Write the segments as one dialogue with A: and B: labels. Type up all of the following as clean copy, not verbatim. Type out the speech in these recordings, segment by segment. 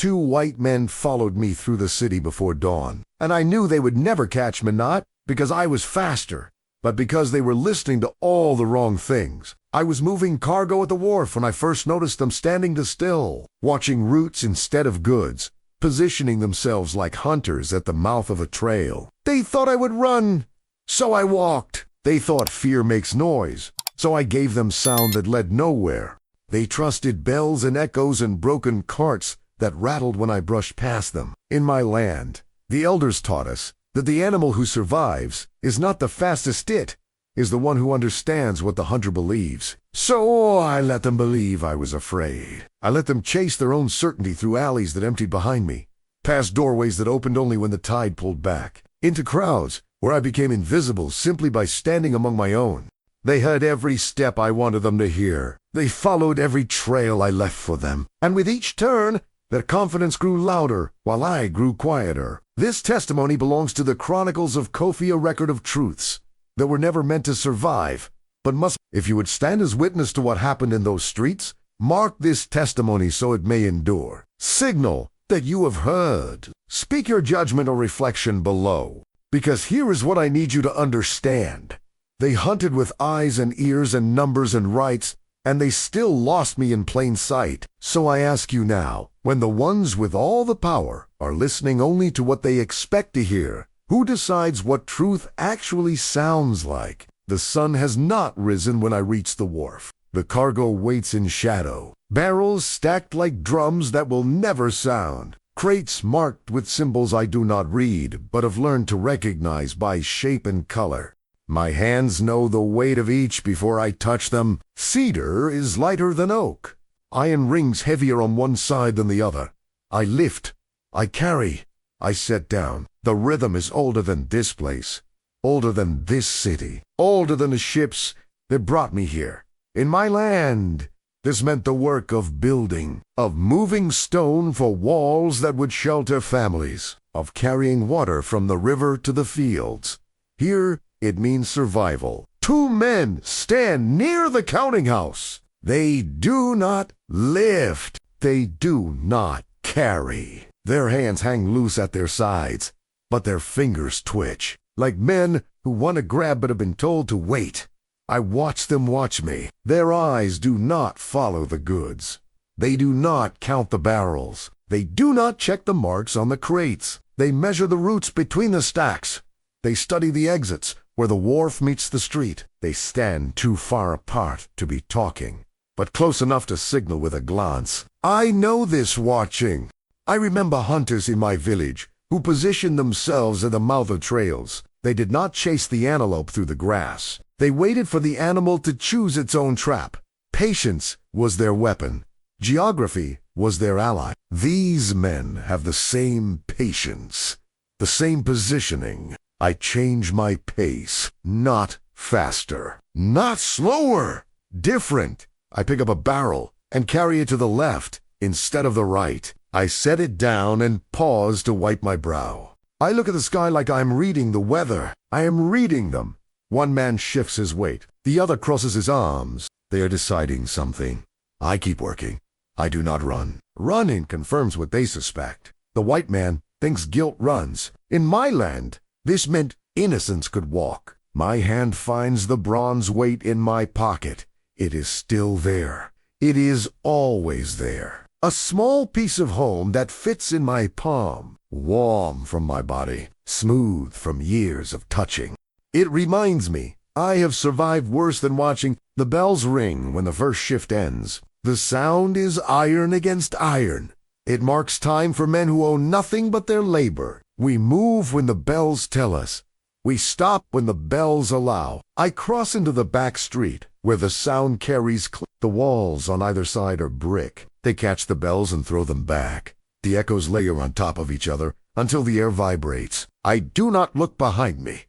A: 2 white men followed me through the city before dawn, and I knew they would never catch me, not because I was faster, but because they were listening to all the wrong things. I was moving cargo at the wharf when I first noticed them standing still, watching routes instead of goods, positioning themselves like hunters at the mouth of a trail. They thought I would run, so I walked. They thought fear makes noise, so I gave them sound that led nowhere. They trusted bells and echoes and broken carts that rattled when I brushed past them. In my land, the elders taught us that the animal who survives is not the fastest, it is the one who understands what the hunter believes. So I let them believe I was afraid. I let them chase their own certainty through alleys that emptied behind me, past doorways that opened only when the tide pulled back, into crowds where I became invisible simply by standing among my own. They heard every step I wanted them to hear. They followed every trail I left for them. And with each turn, their confidence grew louder while I grew quieter. This testimony belongs to the Chronicles of Kofi, a record of truths that were never meant to survive, but must. If you would stand as witness to what happened in those streets, mark this testimony so it may endure. Signal that you have heard. Speak your judgment or reflection below, because here is what I need you to understand. They hunted with eyes and ears and numbers and rights, and they still lost me in plain sight. So I ask you now, when the ones with all the power are listening only to what they expect to hear, who decides what truth actually sounds like? The sun has not risen when I reach the wharf. The cargo waits in shadow. Barrels stacked like drums that will never sound. Crates marked with symbols I do not read, but have learned to recognize by shape and color. My hands know the weight of each before I touch them. Cedar is lighter than oak. Iron rings heavier on one side than the other. I lift, I carry, I set down. The rhythm is older than this place, older than this city, older than the ships that brought me here. In my land, this meant the work of building, of moving stone for walls that would shelter families, of carrying water from the river to the fields. Here, it means survival. 2 men stand near the counting house. They do not lift. They do not carry. Their hands hang loose at their sides, but their fingers twitch, like men who want to grab but have been told to wait. I watch them watch me. Their eyes do not follow the goods. They do not count the barrels. They do not check the marks on the crates. They measure the routes between the stacks. They study the exits where the wharf meets the street. They stand too far apart to be talking, but close enough to signal with a glance. I know this watching. I remember hunters in my village who positioned themselves at the mouth of trails. They did not chase the antelope through the grass. They waited for the animal to choose its own trap. Patience was their weapon. Geography was their ally. These men have the same patience, the same positioning. I change my pace, not faster, not slower, different. I pick up a barrel and carry it to the left instead of the right. I set it down and pause to wipe my brow. I look at the sky like I'm reading the weather. I am reading them. One man shifts his weight. The other crosses his arms. They are deciding something. I keep working. I do not run. Running confirms what they suspect. The white man thinks guilt runs. In my land, this meant innocence could walk. My hand finds the bronze weight in my pocket. It is still there. It is always there. A small piece of home that fits in my palm, warm from my body, smooth from years of touching. It reminds me I have survived worse than watching the bells ring when the first shift ends. The sound is iron against iron. It marks time for men who own nothing but their labor. We move when the bells tell us. We stop when the bells allow. I cross into the back street where the sound carries the walls on either side are brick. They catch the bells and throw them back. The echoes layer on top of each other until the air vibrates. I do not look behind me.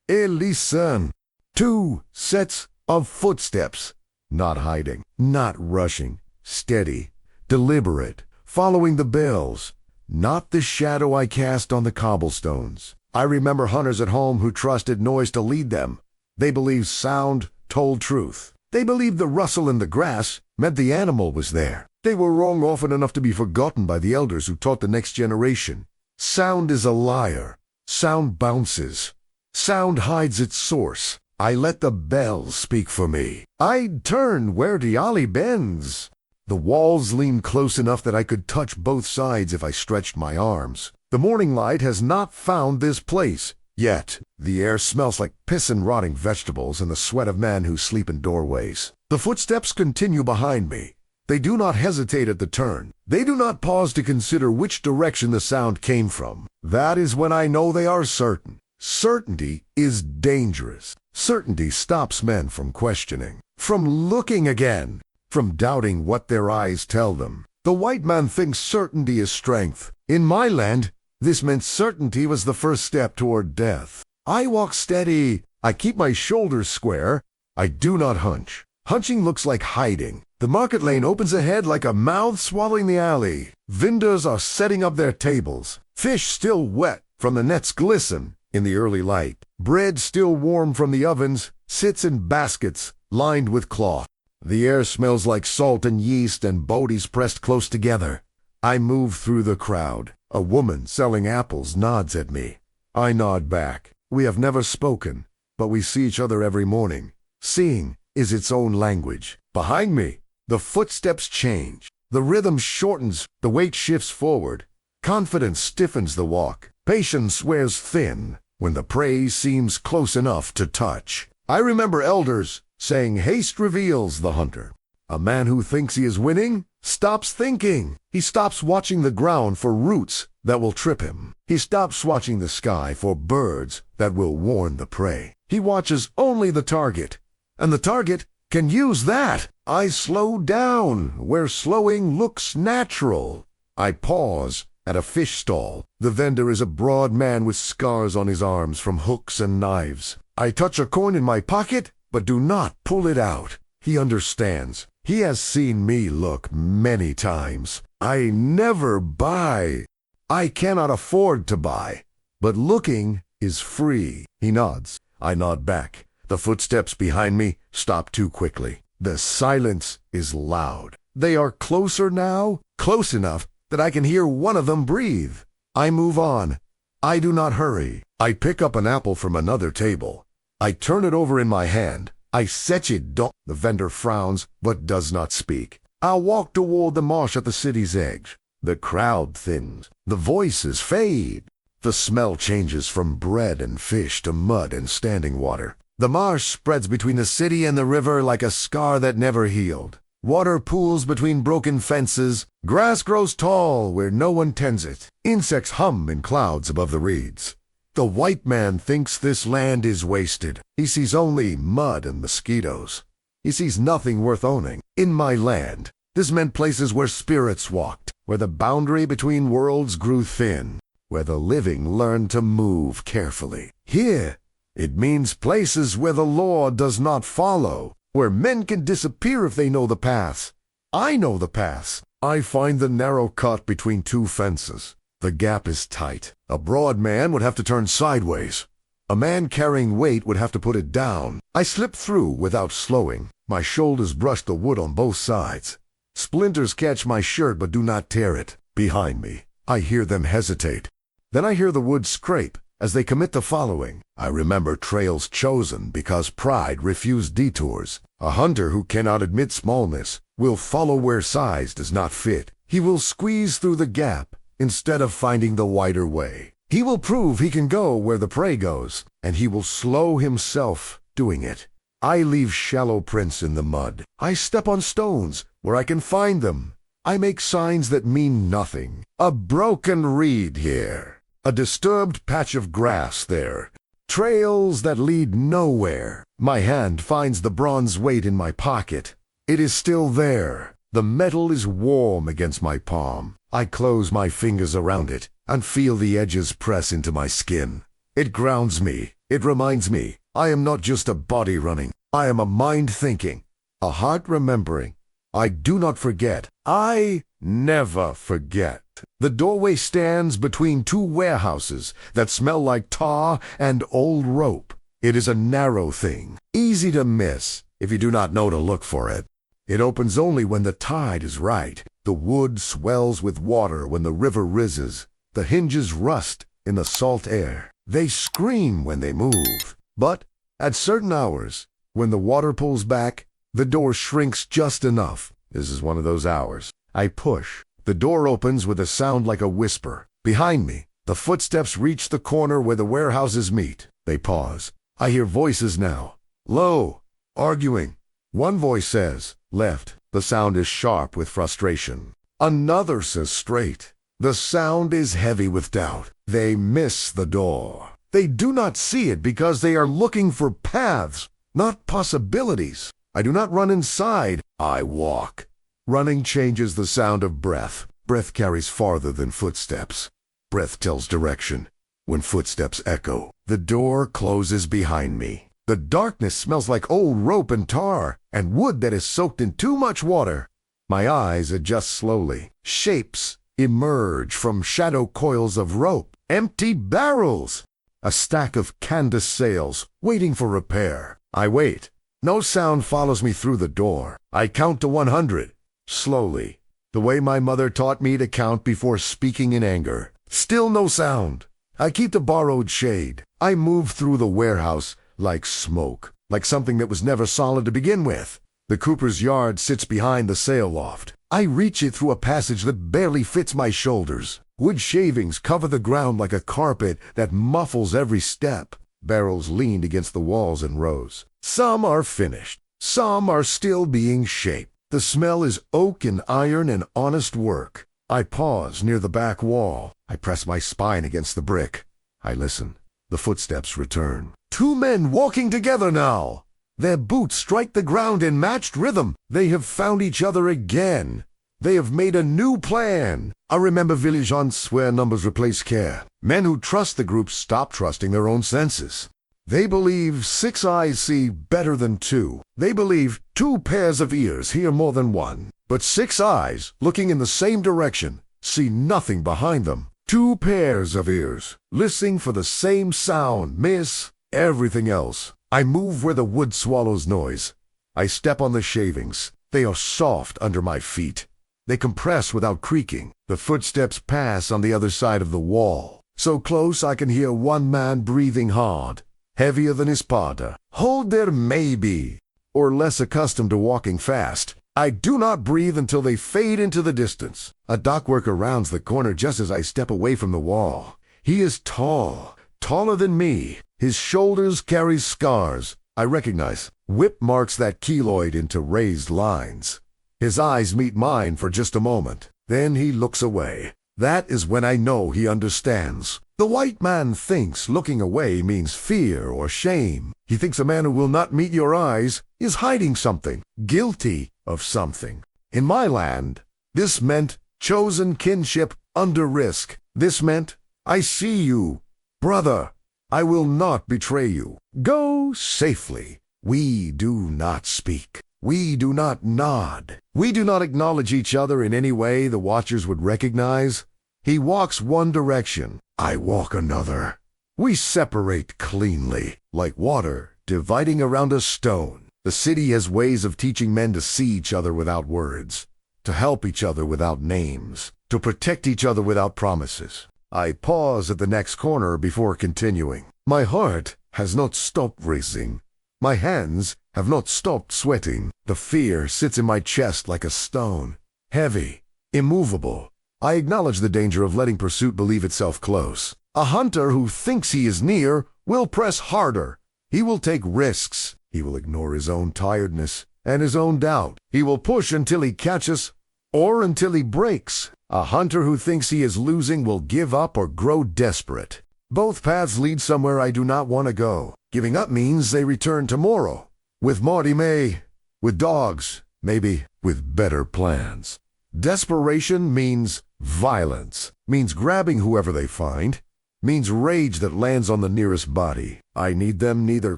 A: Listen. 2 sets of footsteps. Not hiding, not rushing, steady, deliberate, following the bells, not the shadow I cast on the cobblestones. I remember hunters at home who trusted noise to lead them. They believed sound told truth. They believed the rustle in the grass meant the animal was there. They were wrong often enough to be forgotten by the elders who taught the next generation. Sound is a liar. Sound bounces. Sound hides its source. I let the bells speak for me. I'd turn where the alley bends. The walls lean close enough that I could touch both sides if I stretched my arms. The morning light has not found this place. Yet, the air smells like piss and rotting vegetables and the sweat of men who sleep in doorways. The footsteps continue behind me. They do not hesitate at the turn. They do not pause to consider which direction the sound came from. That is when I know they are certain. Certainty is dangerous. Certainty stops men from questioning, from looking again, from doubting what their eyes tell them. The white man thinks certainty is strength. In my land, this meant certainty was the first step toward death. I walk steady. I keep my shoulders square. I do not hunch. Hunching looks like hiding. The market lane opens ahead like a mouth swallowing the alley. Vendors are setting up their tables. Fish still wet from the nets glisten in the early light. Bread still warm from the ovens sits in baskets lined with cloth. The air smells like salt and yeast and bodies pressed close together. I move through the crowd. A woman selling apples nods at me. I nod back. We have never spoken, but we see each other every morning. Seeing is its own language. Behind me, the footsteps change. The rhythm shortens, the weight shifts forward. Confidence stiffens the walk. Patience wears thin when the prey seems close enough to touch. I remember elders saying haste reveals the hunter. A man who thinks he is winning stops thinking. He stops watching the ground for roots that will trip him. He stops watching the sky for birds that will warn the prey. He watches only the target, and the target can use that. I slow down where slowing looks natural. I pause at a fish stall. The vendor is a broad man with scars on his arms from hooks and knives. I touch a coin in my pocket, but do not pull it out. He understands. He has seen me look many times. I never buy. I cannot afford to buy. But looking is free. He nods. I nod back. The footsteps behind me stop too quickly. The silence is loud. They are closer now, close enough that I can hear one of them breathe. I move on. I do not hurry. I pick up an apple from another table. I turn it over in my hand. I set it down. The vendor frowns, but does not speak. I walk toward the marsh at the city's edge. The crowd thins. The voices fade. The smell changes from bread and fish to mud and standing water. The marsh spreads between the city and the river like a scar that never healed. Water pools between broken fences. Grass grows tall where no one tends it. Insects hum in clouds above the reeds. The white man thinks this land is wasted. He sees only mud and mosquitoes. He sees nothing worth owning. In my land, this meant places where spirits walked, where the boundary between worlds grew thin, where the living learned to move carefully. Here, it means places where the law does not follow, where men can disappear if they know the paths. I know the paths. I find the narrow cut between two fences. The gap is tight. A broad man would have to turn sideways. A man carrying weight would have to put it down. I slip through without slowing. My shoulders brush the wood on both sides. Splinters catch my shirt but do not tear it. Behind me, I hear them hesitate. Then I hear the wood scrape as they commit to following. I remember trails chosen because pride refused detours. A hunter who cannot admit smallness will follow where size does not fit. He will squeeze through the gap instead of finding the wider way. He will prove he can go where the prey goes, and he will slow himself doing it. I leave shallow prints in the mud. I step on stones where I can find them. I make signs that mean nothing. A broken reed here. A disturbed patch of grass there. Trails that lead nowhere. My hand finds the bronze weight in my pocket. It is still there. The metal is warm against my palm. I close my fingers around it and feel the edges press into my skin. It grounds me. It reminds me I am not just a body running. I am a mind thinking, a heart remembering. I do not forget. I never forget. The doorway stands between two warehouses that smell like tar and old rope. It is a narrow thing, easy to miss if you do not know to look for it. It opens only when the tide is right. The wood swells with water when the river rises. The hinges rust in the salt air. They scream when they move. But at certain hours, when the water pulls back, the door shrinks just enough. This is one of those hours. I push. The door opens with a sound like a whisper. Behind me, the footsteps reach the corner where the warehouses meet. They pause. I hear voices now. Low, arguing. One voice says, left. The sound is sharp with frustration. Another says straight. The sound is heavy with doubt. They miss the door. They do not see it because they are looking for paths, not possibilities. I do not run inside. I walk. Running changes the sound of breath. Breath carries farther than footsteps. Breath tells direction. When footsteps echo, the door closes behind me. The darkness smells like old rope and tar and wood that is soaked in too much water. My eyes adjust slowly. Shapes emerge from shadow coils of rope. Empty barrels. A stack of canvas sails waiting for repair. I wait. No sound follows me through the door. I count to 100. Slowly. The way my mother taught me to count before speaking in anger. Still no sound. I keep the borrowed shade. I move through the warehouse like smoke, like something that was never solid to begin with. The cooper's yard sits behind the sail loft. I reach it through a passage that barely fits my shoulders. Wood shavings cover the ground like a carpet that muffles every step. Barrels leaned against the walls in rows. Some are finished. Some are still being shaped. The smell is oak and iron and honest work. I pause near the back wall. I press my spine against the brick. I listen. The footsteps return. 2 men walking together now. Their boots strike the ground in matched rhythm. They have found each other again. They have made a new plan. I remember villageants where numbers replace care. Men who trust the group stop trusting their own senses. They believe 6 eyes see better than 2. They believe 2 pairs of ears hear more than 1. But 6 eyes, looking in the same direction, see nothing behind them. 2 pairs of ears, listening for the same sound, miss everything else. I move where the wood swallows noise. I step on the shavings. They are soft under my feet. They compress without creaking. The footsteps pass on the other side of the wall. So close I can hear one man breathing hard, heavier than his partner. Hold there maybe, or less accustomed to walking fast. I do not breathe until they fade into the distance. A dockworker rounds the corner just as I step away from the wall. He is tall, taller than me. His shoulders carry scars. I recognize. Whip marks that keloid into raised lines. His eyes meet mine for just a moment. Then he looks away. That is when I know he understands. The white man thinks looking away means fear or shame. He thinks a man who will not meet your eyes is hiding something, guilty of something. In my land, this meant chosen kinship under risk. This meant, I see you, brother. I will not betray you. Go safely. We do not speak. We do not nod. We do not acknowledge each other in any way the watchers would recognize. He walks one direction. I walk another. We separate cleanly, like water dividing around a stone. The city has ways of teaching men to see each other without words, to help each other without names, to protect each other without promises. I pause at the next corner before continuing. My heart has not stopped racing. My hands have not stopped sweating. The fear sits in my chest like a stone, heavy, immovable. I acknowledge the danger of letting pursuit believe itself close. A hunter who thinks he is near will press harder. He will take risks. He will ignore his own tiredness and his own doubt. He will push until he catches or until he breaks. A hunter who thinks he is losing will give up or grow desperate. Both paths lead somewhere I do not want to go. Giving up means they return tomorrow. With Marty May, with dogs, maybe with better plans. Desperation means violence, means grabbing whoever they find, means rage that lands on the nearest body. I need them neither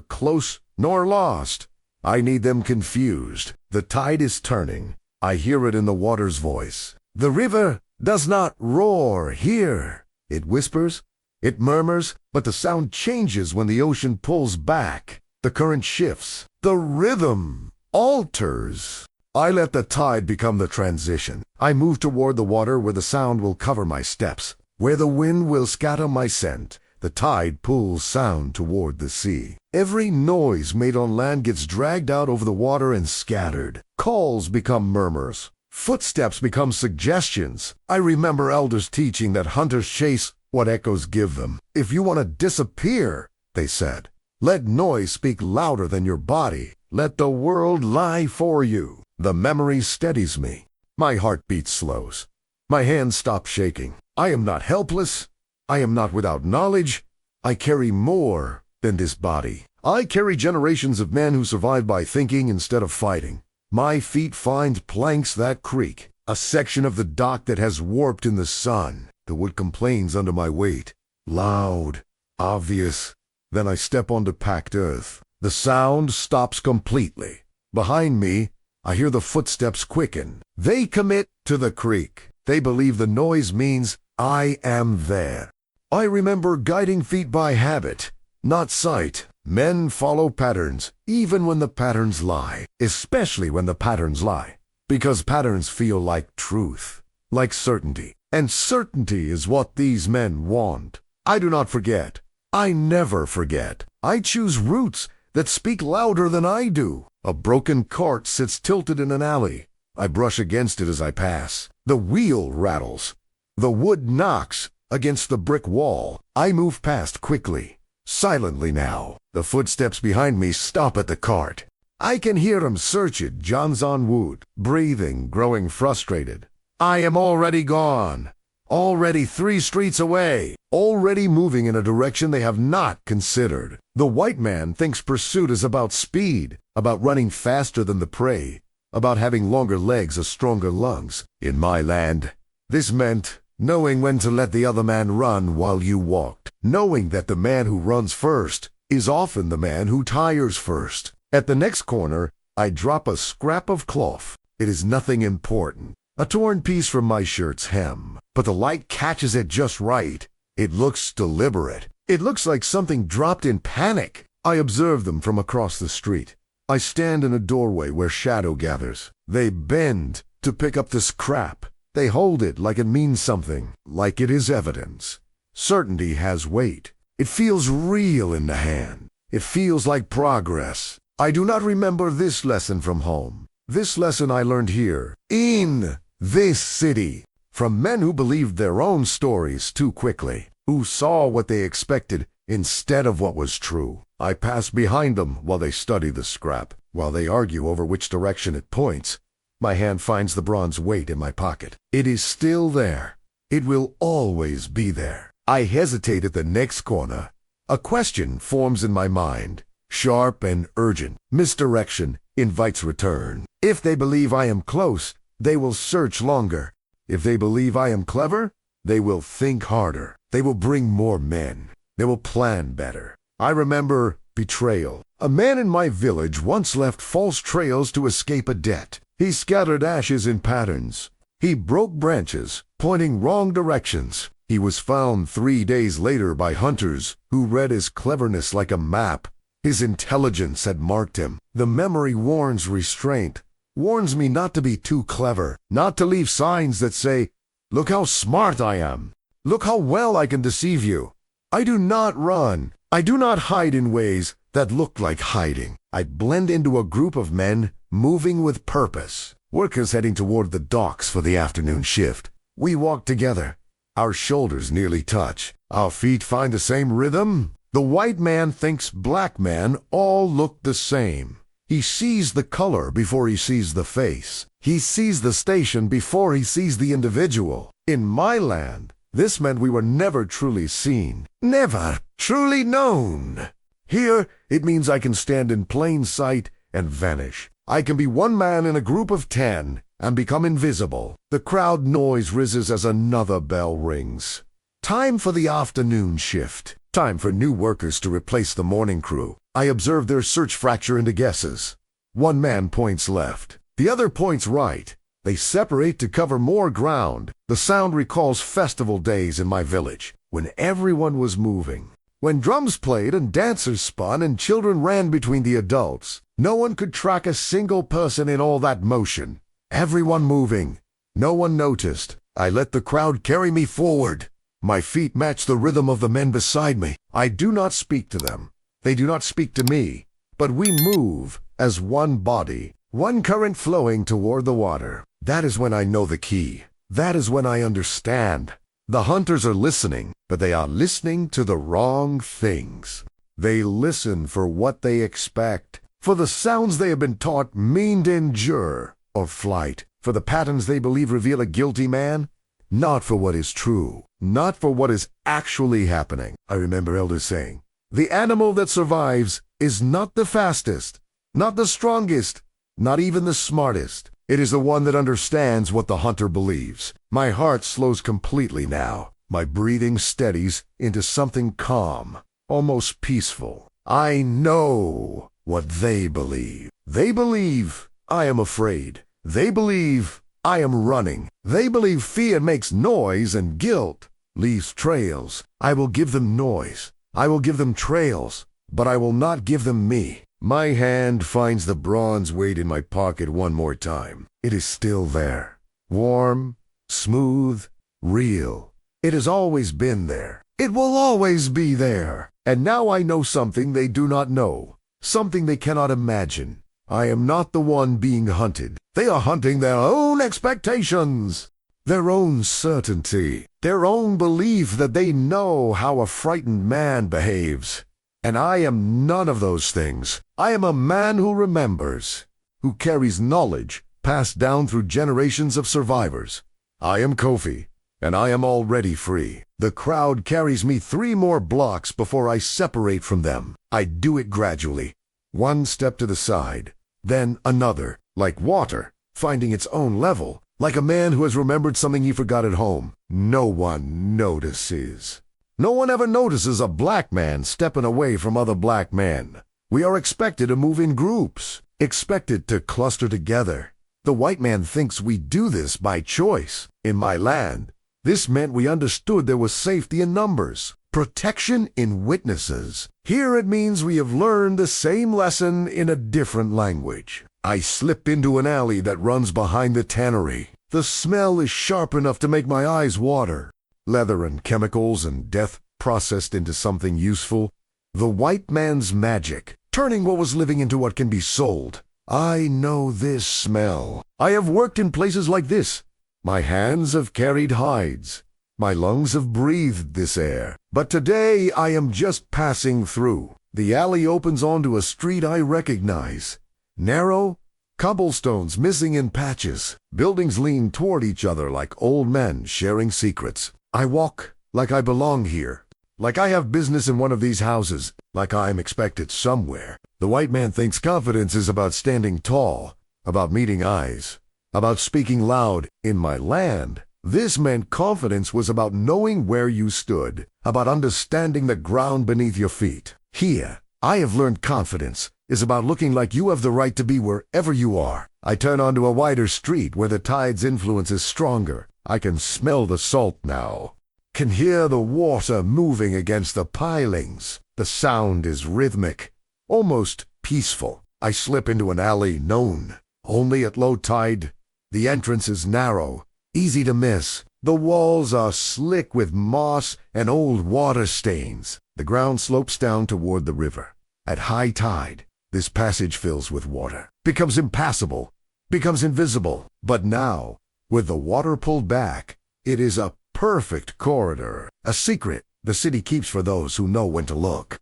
A: close nor lost. I need them confused. The tide is turning. I hear it in the water's voice. The river does not roar here. It whispers, it murmurs, but the sound changes when the ocean pulls back. The current shifts. The rhythm alters. I let the tide become the transition. I move toward the water where the sound will cover my steps, where the wind will scatter my scent. The tide pulls sound toward the sea. Every noise made on land gets dragged out over the water and scattered. Calls become murmurs. Footsteps become suggestions. I remember elders teaching that hunters chase what echoes give them. If you want to disappear, they said, let noise speak louder than your body. Let the world lie for you. The memory steadies me. My heartbeat slows. My hands stop shaking. I am not helpless. I am not without knowledge. I carry more than this body. I carry generations of men who survived by thinking instead of fighting. My feet find planks that creak, a section of the dock that has warped in the sun. The wood complains under my weight. Loud, obvious. Then I step onto packed earth. The sound stops completely. Behind me, I hear the footsteps quicken. They commit to the creek. They believe the noise means I am there. I remember guiding feet by habit, not sight. Men follow patterns, even when the patterns lie, especially when the patterns lie, because patterns feel like truth, like certainty. And certainty is what these men want. I do not forget. I never forget. I choose routes that speak louder than I do. A broken cart sits tilted in an alley. I brush against it as I pass. The wheel rattles. The wood knocks against the brick wall. I move past quickly, silently now. The footsteps behind me stop at the cart. I can hear him search it, John's on wood, breathing, growing frustrated. I am already gone, already 3 streets away, already moving in a direction they have not considered. The white man thinks pursuit is about speed, about running faster than the prey, about having longer legs or stronger lungs. In my land, this meant knowing when to let the other man run while you walked, knowing that the man who runs first is often the man who tires first. At the next corner, I drop a scrap of cloth. It is nothing important, a torn piece from my shirt's hem, but the light catches it just right. It looks deliberate. It looks like something dropped in panic. I observe them from across the street. I stand in a doorway where shadow gathers. They bend to pick up the scrap. They hold it like it means something, like it is evidence. Certainty has weight. It feels real in the hand. It feels like progress. I do not remember this lesson from home. This lesson I learned here, in this city, from men who believed their own stories too quickly, who saw what they expected instead of what was true. I pass behind them while they study the scrap, while they argue over which direction it points. My hand finds the bronze weight in my pocket. It is still there. It will always be there. I hesitate at the next corner. A question forms in my mind, sharp and urgent. Misdirection invites return. If they believe I am close, they will search longer. If they believe I am clever, they will think harder. They will bring more men. They will plan better. I remember betrayal. A man in my village once left false trails to escape a debt. He scattered ashes in patterns. He broke branches, pointing wrong directions. He was found 3 days later by hunters who read his cleverness like a map. His intelligence had marked him. The memory warns restraint, warns me not to be too clever, not to leave signs that say, look how smart I am. Look how well I can deceive you. I do not run. I do not hide in ways that look like hiding. I blend into a group of men moving with purpose. Workers heading toward the docks for the afternoon shift. We walk together. Our shoulders nearly touch. Our feet find the same rhythm. The white man thinks black men all look the same. He sees the color before he sees the face. He sees the station before he sees the individual. In my land, this meant we were never truly seen, never truly known. Here, it means I can stand in plain sight and vanish. I can be one man in a group of 10 and become invisible. The crowd noise rises as another bell rings. Time for the afternoon shift. Time for new workers to replace the morning crew. I observe their search fracture into guesses. One man points left. The other points right. They separate to cover more ground. The sound recalls festival days in my village, when everyone was moving. When drums played and dancers spun and children ran between the adults, no one could track a single person in all that motion. Everyone moving. No one noticed. I let the crowd carry me forward. My feet match the rhythm of the men beside me. I do not speak to them. They do not speak to me. But we move as one body, one current flowing toward the water. That is when I know the key. That is when I understand. The hunters are listening, but they are listening to the wrong things. They listen for what they expect, for the sounds they have been taught mean danger or flight, for the patterns they believe reveal a guilty man, not for what is true, not for what is actually happening. I remember elders saying, the animal that survives is not the fastest, not the strongest, not even the smartest. It is the one that understands what the hunter believes. My heart slows completely now. My breathing steadies into something calm, almost peaceful. I know what they believe. They believe I am afraid. They believe I am running. They believe fear makes noise and guilt leaves trails. I will give them noise. I will give them trails, but I will not give them me. My hand finds the bronze weight in my pocket one more time. It is still there. Warm, smooth, real. It has always been there. It will always be there. And now I know something they do not know, something they cannot imagine. I am not the one being hunted. They are hunting their own expectations, their own certainty, their own belief that they know how a frightened man behaves. And I am none of those things. I am a man who remembers, who carries knowledge passed down through generations of survivors. I am Kofi, and I am already free. The crowd carries me 3 more blocks before I separate from them. I do it gradually. One step to the side, then another, like water, finding its own level, like a man who has remembered something he forgot at home. No one notices. No one ever notices a black man stepping away from other black men. We are expected to move in groups, expected to cluster together. The white man thinks we do this by choice. In my land, this meant we understood there was safety in numbers, protection in witnesses. Here it means we have learned the same lesson in a different language. I slip into an alley that runs behind the tannery. The smell is sharp enough to make my eyes water. Leather and chemicals and death processed into something useful. The white man's magic, turning what was living into what can be sold. I know this smell. I have worked in places like this. My hands have carried hides. My lungs have breathed this air. But today I am just passing through. The alley opens onto a street I recognize. Narrow, cobblestones missing in patches. Buildings lean toward each other like old men sharing secrets. I walk like I belong here, like I have business in one of these houses, like I am expected somewhere. The white man thinks confidence is about standing tall, about meeting eyes, about speaking loud. In my land, this meant confidence was about knowing where you stood, about understanding the ground beneath your feet. Here, I have learned confidence is about looking like you have the right to be wherever you are. I turn onto a wider street where the tide's influence is stronger. I can smell the salt now, can hear the water moving against the pilings. The sound is rhythmic, almost peaceful. I slip into an alley known only at low tide. The entrance is narrow, easy to miss. The walls are slick with moss and old water stains. The ground slopes down toward the river. At high tide, this passage fills with water, becomes impassable, becomes invisible. But now, with the water pulled back, it is a perfect corridor, a secret the city keeps for those who know when to look.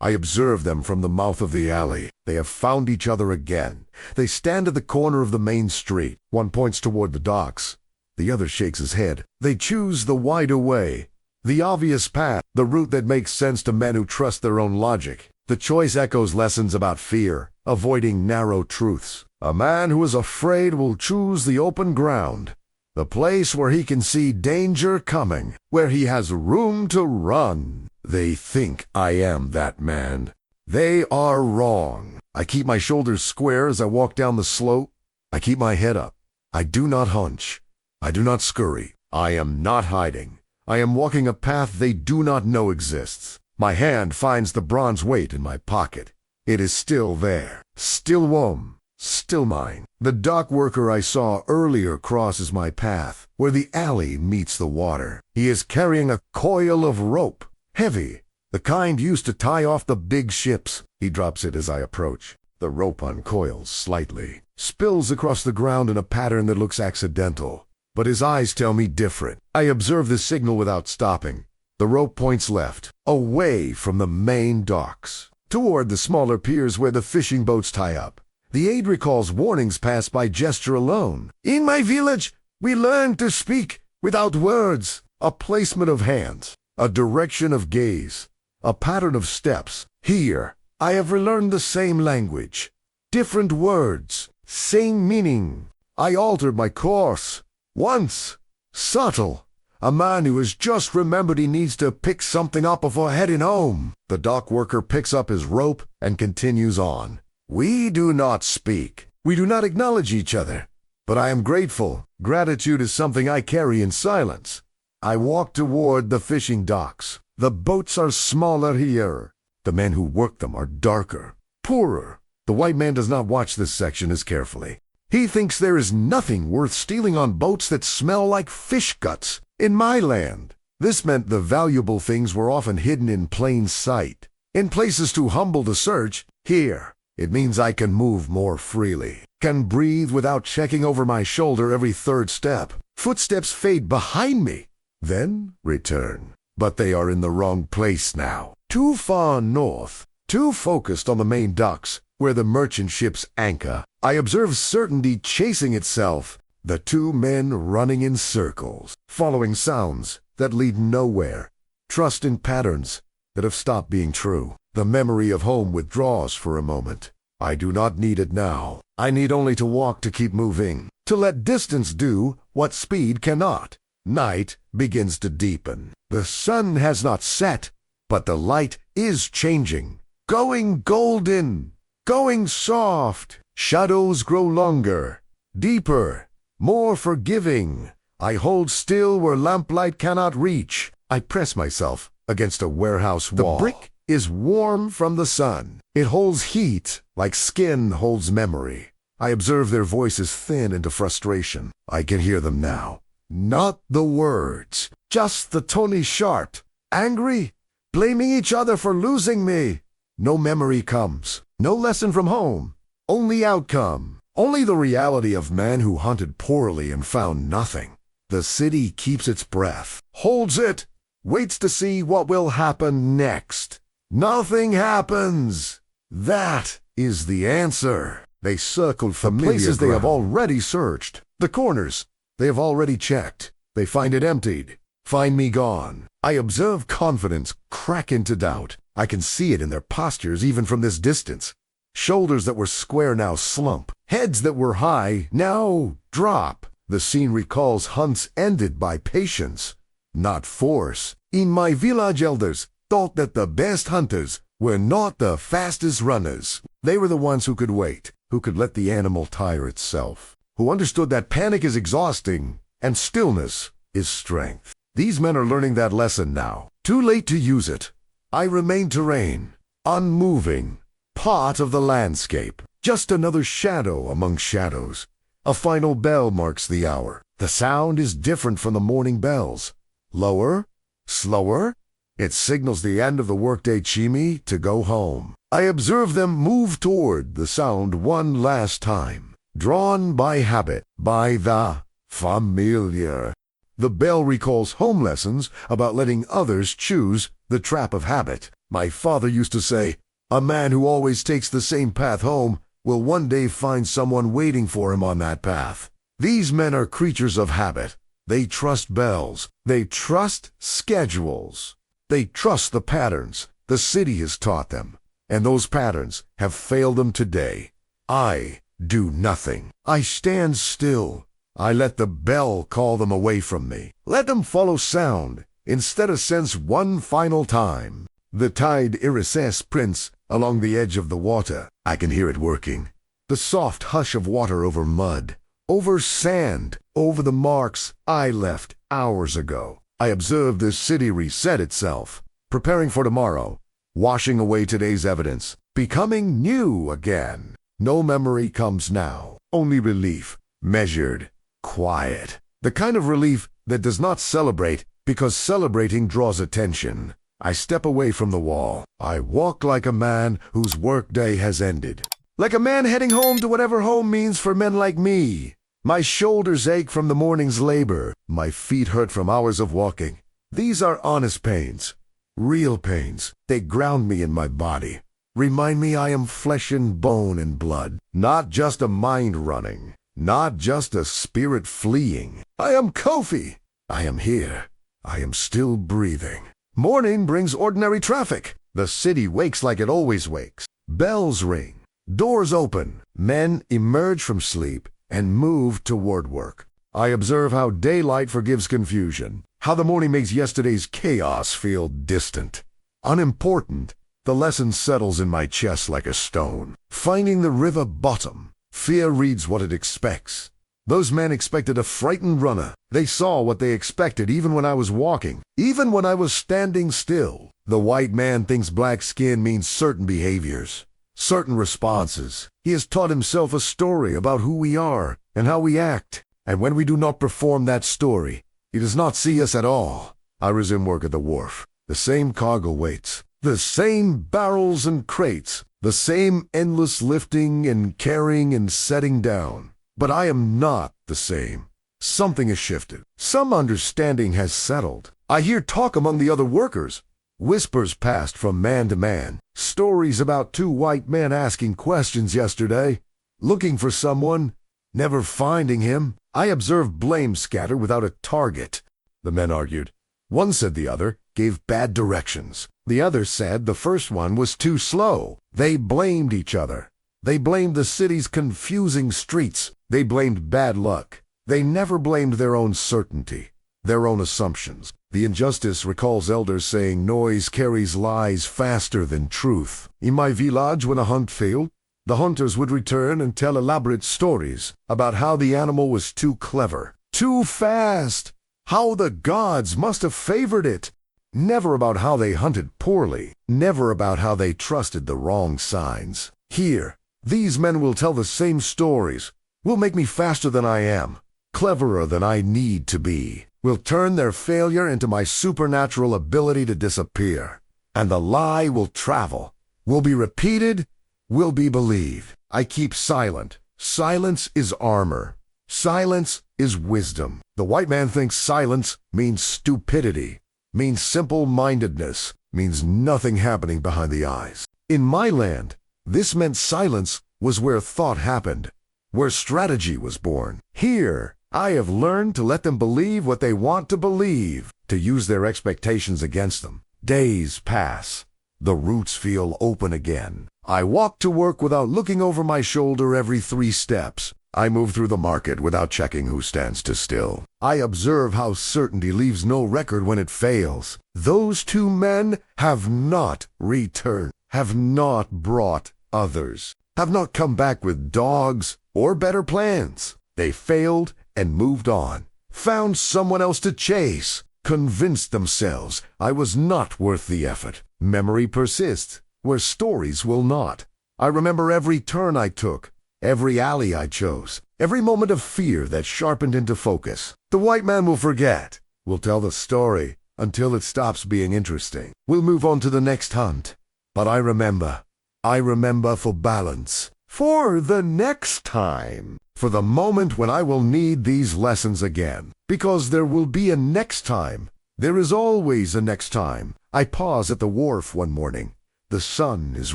A: I observe them from the mouth of the alley. They have found each other again. They stand at the corner of the main street. One points toward the docks. The other shakes his head. They choose the wider way, the obvious path, the route that makes sense to men who trust their own logic. The choice echoes lessons about fear, avoiding narrow truths. A man who is afraid will choose the open ground, the place where he can see danger coming, where he has room to run. They think I am that man. They are wrong. I keep my shoulders square as I walk down the slope. I keep my head up. I do not hunch. I do not scurry. I am not hiding. I am walking a path they do not know exists. My hand finds the bronze weight in my pocket. It is still there. Still warm. Still mine. The dock worker I saw earlier crosses my path, where the alley meets the water. He is carrying a coil of rope. Heavy. The kind used to tie off the big ships. He drops it as I approach. The rope uncoils slightly, spills across the ground in a pattern that looks accidental. But his eyes tell me different. I observe the signal without stopping. The rope points left, away from the main docks, toward the smaller piers where the fishing boats tie up. The aide recalls warnings passed by gesture alone. In my village, we learn to speak without words. A placement of hands, a direction of gaze, a pattern of steps. Here, I have relearned the same language, different words, same meaning. I altered my course. Once, subtle, a man who has just remembered he needs to pick something up before heading home. The dock worker picks up his rope and continues on. We do not speak. We do not acknowledge each other. But I am grateful. Gratitude is something I carry in silence. I walk toward the fishing docks. The boats are smaller here. The men who work them are darker, poorer. The white man does not watch this section as carefully. He thinks there is nothing worth stealing on boats that smell like fish guts. In my land, this meant the valuable things were often hidden in plain sight. In places too humble to search, here, it means I can move more freely, can breathe without checking over my shoulder every third step. Footsteps fade behind me, then return. But they are in the wrong place now. Too far north, too focused on the main docks, where the merchant ships anchor. I observe certainty chasing itself, the two men running in circles, following sounds that lead nowhere, trust in patterns that have stopped being true. The memory of home withdraws for a moment. I do not need it now. I need only to walk to keep moving, to let distance do what speed cannot. Night begins to deepen. The sun has not set, but the light is changing, going golden, going soft. Shadows grow longer, deeper, more forgiving. I hold still where lamplight cannot reach. I press myself against a warehouse wall. The brick is warm from the sun. It holds heat like skin holds memory. I observe their voices thin into frustration. I can hear them now. Not the words, just the tony sharp, angry, blaming each other for losing me. No memory comes, no lesson from home, only outcome, only the reality of men who hunted poorly and found nothing. The city keeps its breath, holds it, waits to see what will happen next. Nothing happens. That is the answer. They circle familiar places ground. They have already searched. The corners they have already checked. They find it emptied. Find me gone. I observe confidence crack into doubt. I can see it in their postures even from this distance. Shoulders that were square now slump. Heads that were high now drop. The scene recalls hunts ended by patience, not force. In my village, elders thought that the best hunters were not the fastest runners. They were the ones who could wait, who could let the animal tire itself, who understood that panic is exhausting and stillness is strength. These men are learning that lesson now. Too late to use it. I remain terrain, unmoving, part of the landscape, just another shadow among shadows. A final bell marks the hour. The sound is different from the morning bells. Lower, slower. It signals the end of the workday chimney to go home. I observe them move toward the sound one last time, drawn by habit, by the familiar. The bell recalls home lessons about letting others choose the trap of habit. My father used to say, a man who always takes the same path home will one day find someone waiting for him on that path. These men are creatures of habit. They trust bells. They trust schedules. They trust the patterns the city has taught them. And those patterns have failed them today. I do nothing. I stand still. I let the bell call them away from me. Let them follow sound instead of sense one final time. The tide irises prints along the edge of the water. I can hear it working. The soft hush of water over mud, over sand, over the marks I left hours ago. I observe this city reset itself, preparing for tomorrow, washing away today's evidence, becoming new again. No memory comes now, only relief, measured, quiet. The kind of relief that does not celebrate because celebrating draws attention. I step away from the wall. I walk like a man whose workday has ended. Like a man heading home to whatever home means for men like me. My shoulders ache from the morning's labor. My feet hurt from hours of walking. These are honest pains, real pains. They ground me in my body. Remind me I am flesh and bone and blood, not just a mind running, not just a spirit fleeing. I am Kofi. I am here. I am still breathing. Morning brings ordinary traffic. The city wakes like it always wakes. Bells ring. Doors open. Men emerge from sleep and move toward work. I observe how daylight forgives confusion, how the morning makes yesterday's chaos feel distant, unimportant. The lesson settles in my chest like a stone. Finding the river bottom. Fear reads what it expects. Those men expected a frightened runner. They saw what they expected even when I was walking, even when I was standing still. The white man thinks black skin means certain behaviors, certain responses. He has taught himself a story about who we are and how we act. And when we do not perform that story, he does not see us at all. I resume work at the wharf. The same cargo waits, the same barrels and crates, the same endless lifting and carrying and setting down. But I am not the same. Something has shifted. Some understanding has settled. I hear talk among the other workers. Whispers passed from man to man. Stories about two white men asking questions yesterday, looking for someone, never finding him. I observed blame scatter without a target. The men argued. One said the other gave bad directions. The other said the first one was too slow. They blamed each other. They blamed the city's confusing streets. They blamed bad luck. They never blamed their own certainty, their own assumptions. The injustice recalls elders saying noise carries lies faster than truth. In my village, when a hunt failed, the hunters would return and tell elaborate stories about how the animal was too clever, too fast, how the gods must have favored it. Never about how they hunted poorly, never about how they trusted the wrong signs. Here, these men will tell the same stories, will make me faster than I am, cleverer than I need to be, will turn their failure into my supernatural ability to disappear. And the lie will travel, will be repeated, will be believed. I keep silent. Silence is armor. Silence is wisdom. The white man thinks silence means stupidity, means simple-mindedness, means nothing happening behind the eyes. In my land, this meant silence was where thought happened, where strategy was born. Here, I have learned to let them believe what they want to believe, to use their expectations against them. Days pass. The roots feel open again. I walk to work without looking over my shoulder every 3 steps. I move through the market without checking who stands too still. I observe how certainty leaves no record when it fails. Those 2 men have not returned, have not brought others, have not come back with dogs or better plans. They failed and moved on, found someone else to chase, convinced themselves I was not worth the effort. Memory persists where stories will not. I remember every turn I took, every alley I chose, every moment of fear that sharpened into focus. The white man will forget, will tell the story until it stops being interesting. We'll move on to the next hunt. But I remember for balance, for the next time, for the moment when I will need these lessons again. Because there will be a next time. There is always a next time. I pause at the wharf one morning. The sun is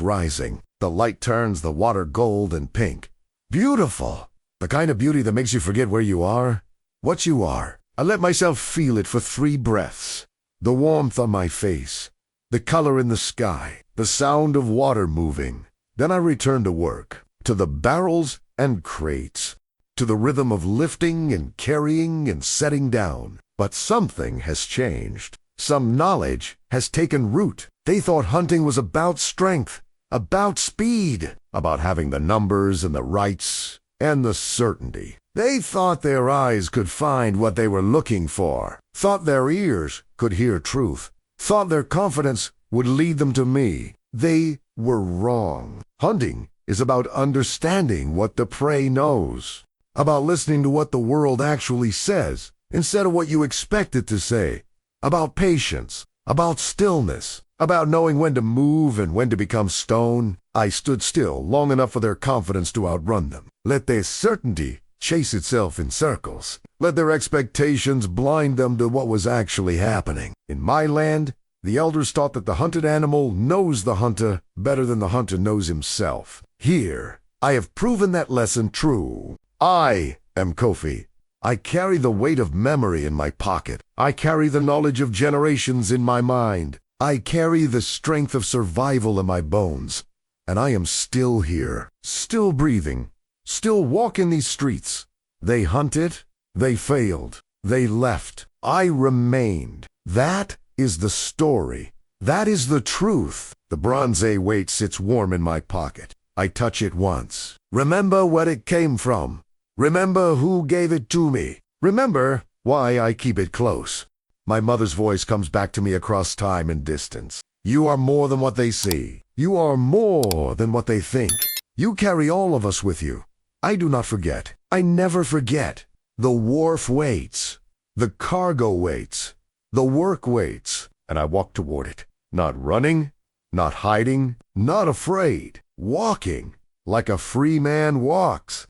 A: rising. The light turns the water gold and pink. Beautiful. The kind of beauty that makes you forget where you are, what you are. I let myself feel it for 3 breaths. The warmth on my face, the color in the sky, the sound of water moving. Then I return to work, to the barrels and crates, to the rhythm of lifting and carrying and setting down. But something has changed. Some knowledge has taken root. They thought hunting was about strength, about speed, about having the numbers and the rights and the certainty. They thought their eyes could find what they were looking for, thought their ears could hear truth, thought their confidence would lead them to me. They were wrong. Hunting is about understanding what the prey knows, about listening to what the world actually says instead of what you expect it to say, about patience, about stillness, about knowing when to move and when to become stone. I stood still long enough for their confidence to outrun them. Let their certainty chase itself in circles. Let their expectations blind them to what was actually happening. In my land, the elders taught that the hunted animal knows the hunter better than the hunter knows himself. Here, I have proven that lesson true. I am Kofi. I carry the weight of memory in my pocket. I carry the knowledge of generations in my mind. I carry the strength of survival in my bones. And I am still here, still breathing, still walking these streets. They hunted, they failed, they left. I remained. That is the story. That is the truth. The bronze weight sits warm in my pocket. I touch it once. Remember where it came from. Remember who gave it to me. Remember why I keep it close. My mother's voice comes back to me across time and distance. You are more than what they see. You are more than what they think. You carry all of us with you. I do not forget. I never forget. The wharf waits. The cargo waits. The work waits. And I walk toward it. Not running, not hiding, not afraid. Walking like a free man walks.